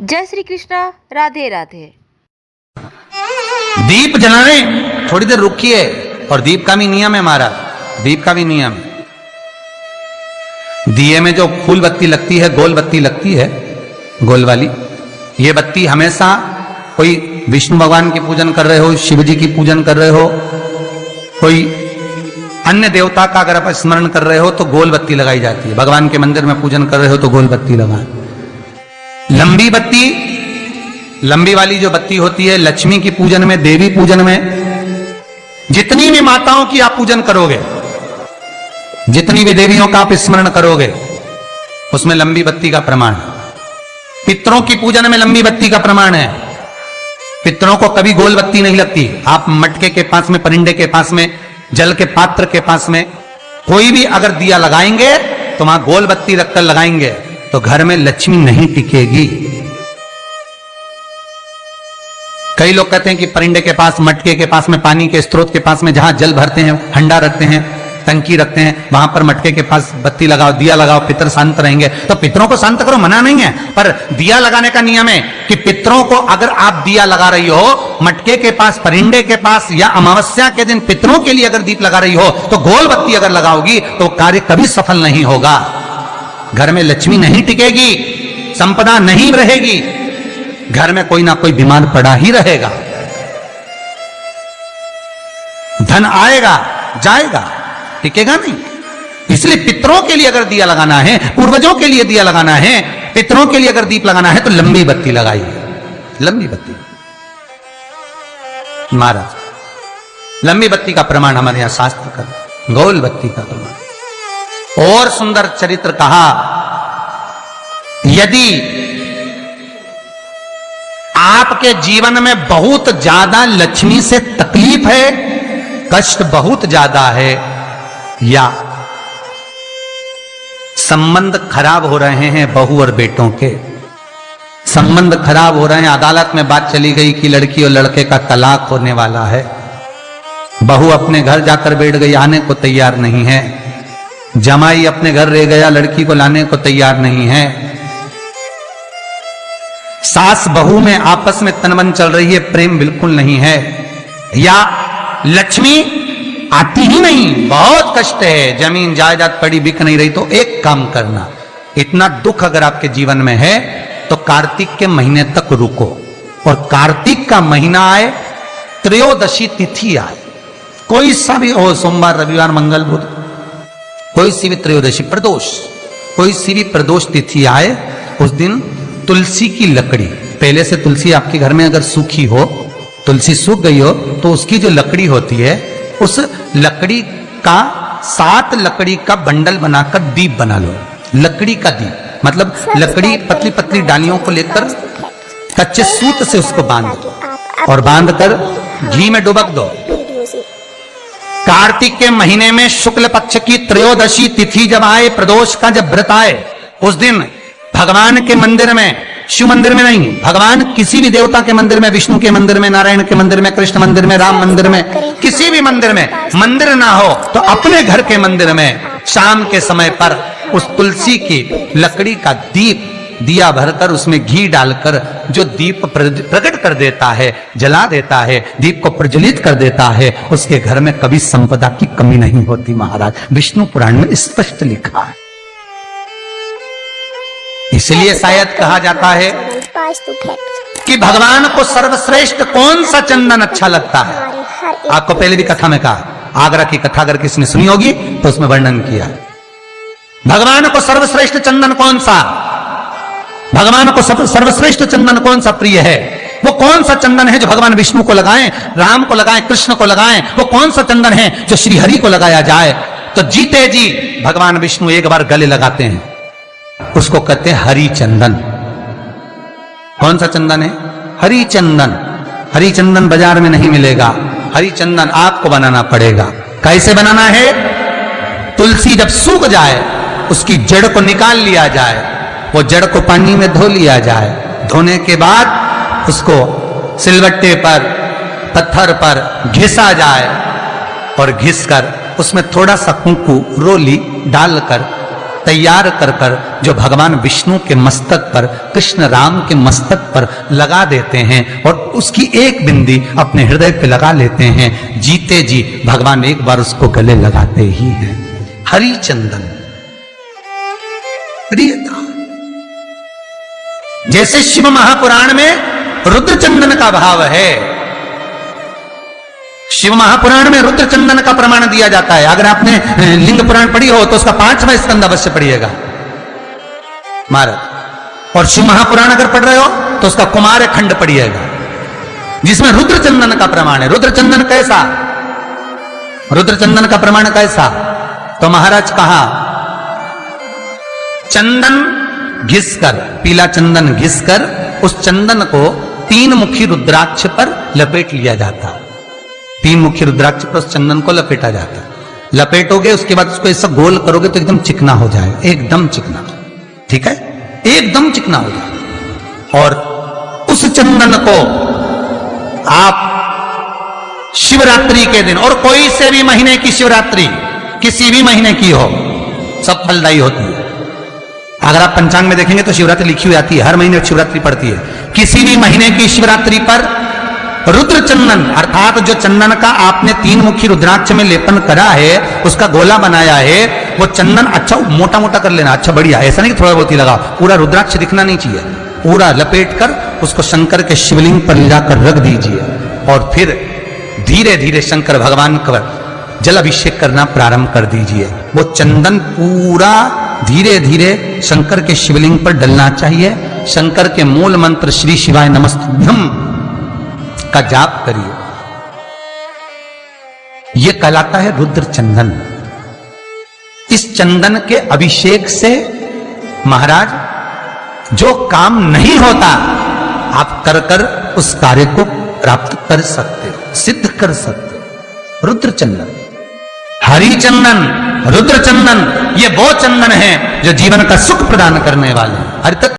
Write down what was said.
जय श्री कृष्णा। राधे राधे। दीप जलाने थोड़ी देर रुकिए। और दीप का भी नियम है महाराज, दीप का भी नियम है। दिए में जो फूल बत्ती लगती है, गोल बत्ती लगती है, गोल वाली, ये बत्ती हमेशा कोई विष्णु भगवान की पूजन कर रहे हो, शिव जी की पूजन कर रहे हो, कोई अन्य देवता का अगर आप स्मरण कर रहे हो तो गोल बत्ती लगाई जाती है। भगवान के मंदिर में पूजन कर रहे हो तो गोल बत्ती लगाएं। लंबी बत्ती, लंबी वाली जो बत्ती होती है लक्ष्मी की पूजन में, देवी पूजन में, जितनी भी माताओं की आप पूजन करोगे, जितनी भी देवियों का आप स्मरण करोगे, उसमें लंबी बत्ती का प्रमाण है। पितरों की पूजन में लंबी बत्ती का प्रमाण है। पितरों को कभी गोल बत्ती नहीं लगती। आप मटके के पास में, परिंदे के पास में, जल के पात्र के पास में कोई भी अगर दिया लगाएंगे तो वहां गोल बत्ती रखकर लगाएंगे तो घर में लक्ष्मी नहीं टिकेगी। कई लोग कहते हैं कि परिंदे के पास, मटके के पास में, पानी के स्रोत के पास में जहां जल भरते हैं, हंडा रखते हैं, टंकी रखते हैं, वहां पर मटके के पास बत्ती लगाओ, दिया लगाओ, पितर शांत रहेंगे। तो पितरों को शांत करो, मना नहीं है, पर दिया लगाने का नियम है कि पितरों को अगर आप दिया लगा रही हो मटके के पास, परिंदे के पास, या अमावस्या के दिन पितरों के लिए अगर दीप लगा रही हो तो गोल बत्ती अगर लगाओगी तो कार्य कभी सफल नहीं होगा। घर में लक्ष्मी नहीं टिकेगी, संपदा नहीं रहेगी, घर में कोई ना कोई बीमार पड़ा ही रहेगा। धन आएगा जाएगा, टिकेगा नहीं। इसलिए पितरों के लिए अगर दिया लगाना है, पूर्वजों के लिए दिया लगाना है, पितरों के लिए अगर दीप लगाना है तो लंबी बत्ती लगाइए। लंबी बत्ती महाराज, लंबी बत्ती का प्रमाण हमारे यहां शास्त्र का, गोल बत्ती का प्रमाण। और सुंदर चरित्र कहा, यदि आपके जीवन में बहुत ज्यादा लक्ष्मी से तकलीफ है, कष्ट बहुत ज्यादा है, या संबंध खराब हो रहे हैं, बहू और बेटों के संबंध खराब हो रहे हैं, अदालत में बात चली गई कि लड़की और लड़के का तलाक होने वाला है, बहू अपने घर जाकर बैठ गई, आने को तैयार नहीं है, जमाई अपने घर रह गया, लड़की को लाने को तैयार नहीं है, सास बहू में आपस में तनमन चल रही है, प्रेम बिल्कुल नहीं है, या लक्ष्मी आती ही नहीं, बहुत कष्ट है, जमीन जायदाद पड़ी बिक नहीं रही, तो एक काम करना, इतना दुख अगर आपके जीवन में है तो कार्तिक के महीने तक रुको, और कार्तिक का महीना आए, त्रयोदशी तिथि आए, कोई सा भी हो, सोमवार, रविवार, मंगल, बुध, कोई सी भी त्रयोदशी, प्रदोष, कोई सी भी प्रदोष तिथि आए, उस दिन तुलसी की लकड़ी, पहले से तुलसी आपके घर में अगर सूखी हो, तुलसी सूख गई हो तो उसकी जो लकड़ी होती है, उस लकड़ी का 7 लकड़ी का बंडल बनाकर दीप बना लो। लकड़ी का दीप मतलब लकड़ी पतली पतली डालियों को लेकर कच्चे सूत से उसको बांध दो, और बांधकर घी में डुबक दो। कार्तिक के महीने में शुक्ल पक्ष की त्रयोदशी तिथि जब आए, प्रदोष का जब व्रत आए, उस दिन भगवान के मंदिर में, शिव मंदिर में नहीं, भगवान किसी भी देवता के मंदिर में, विष्णु के मंदिर में, नारायण के मंदिर में, कृष्ण मंदिर में, राम मंदिर में, किसी भी मंदिर में, मंदिर ना हो तो अपने घर के मंदिर में शाम के समय पर उस तुलसी की लकड़ी का दीप, दिया भरकर उसमें घी डालकर जो दीप प्रकट कर देता है, जला देता है, दीप को प्रज्वलित कर देता है, उसके घर में कभी संपदा की कमी नहीं होती महाराज। विष्णु पुराण में स्पष्ट लिखा है। इसलिए शायद कहा जाता है कि भगवान को सर्वश्रेष्ठ कौन सा चंदन अच्छा लगता है। आपको पहले भी कथा में कहा, आगरा की कथा अगर किसने सुनी होगी तो उसमें वर्णन किया, भगवान को सर्वश्रेष्ठ चंदन कौन सा, भगवान को सर्वश्रेष्ठ चंदन कौन सा प्रिय है, वो कौन सा चंदन है जो भगवान विष्णु को लगाएं, राम को लगाएं, कृष्ण को लगाएं, वो कौन सा चंदन है जो श्री हरि को लगाया जाए। तो जीते जी भगवान विष्णु एक बार गले लगाते हैं, उसको कहते हैं हरि चंदन। कौन सा चंदन है? हरि चंदन। हरि चंदन बाजार में नहीं मिलेगा, हरि चंदन आपको बनाना पड़ेगा। कैसे बनाना है? तुलसी जब सूख जाए उसकी जड़ को निकाल लिया जाए, वो जड़ को पानी में धो लिया जाए, धोने के बाद उसको सिलवट्टे पर, पत्थर पर घिसा जाए, और घिसकर उसमें थोड़ा सा कुंकू, रोली डालकर तैयार कर कर जो भगवान विष्णु के मस्तक पर, कृष्ण राम के मस्तक पर लगा देते हैं और उसकी एक बिंदी अपने हृदय पे लगा लेते हैं, जीते जी भगवान एक बार उसको गले लगाते ही हैं। हरि चंदन प्रियता। जैसे शिव महापुराण में रुद्र चंदन का भाव है, शिव महापुराण में रुद्र चंदन का प्रमाण दिया जाता है। अगर आपने लिंग पुराण पढ़ी हो तो उसका 5वां स्कंद अवश्य पढ़िएगा महाराज। और शिव महापुराण अगर पढ़ रहे हो तो उसका कुमार खंड पढ़िएगा, जिसमें रुद्र चंदन का प्रमाण है। रुद्र चंदन कैसा, रुद्र चंदन का प्रमाण कैसा? तो महाराज कहा, चंदन घिसकर, पीला चंदन घिसकर उस चंदन को 3 मुखी रुद्राक्ष पर लपेट लिया जाता। 3 मुखी रुद्राक्ष पर उस चंदन को लपेटा जाता। लपेटोगे उसके बाद उसको ऐसा गोल करोगे तो एकदम चिकना हो जाएगा, एकदम चिकना, ठीक है, एकदम चिकना हो जाएगा। और उस चंदन को आप शिवरात्रि के दिन, और कोई से भी महीने की शिवरात्रि, किसी भी महीने की हो, सब फलदायी होती है। अगर आप पंचांग में देखेंगे तो शिवरात्रि लिखी हुई आती है, हर महीने शिवरात्रि पड़ती है। किसी भी महीने की शिवरात्रि पर रुद्र चंदन, अर्थात जो चंदन का आपने 3 मुखी रुद्राक्ष में लेपन करा है, उसका गोला बनाया है, वो चंदन अच्छा मोटा मोटा कर लेना, अच्छा बढ़िया, ऐसा नहीं थोड़ा बहुत ही लगाओ, पूरा रुद्राक्ष दिखना नहीं चाहिए। पूरा लपेट कर उसको शंकर के शिवलिंग पर ले जाकर रख दीजिए और फिर धीरे धीरे शंकर भगवान का जल अभिषेक करना प्रारंभ कर दीजिए। वो चंदन पूरा धीरे धीरे शंकर के शिवलिंग पर डलना चाहिए। शंकर के मूल मंत्र श्री शिवाय नमस्तुभ्यं का जाप करिए। यह कहलाता है रुद्र चंदन। इस चंदन के अभिषेक से महाराज जो काम नहीं होता, आप कर कर उस कार्य को प्राप्त कर सकते हो, सिद्ध कर सकते हो। रुद्र चंदन, हरि चंदन, रुद्र चंदन, ये वो चंदन है जो जीवन का सुख प्रदान करने वाले हैं। हरि तत्व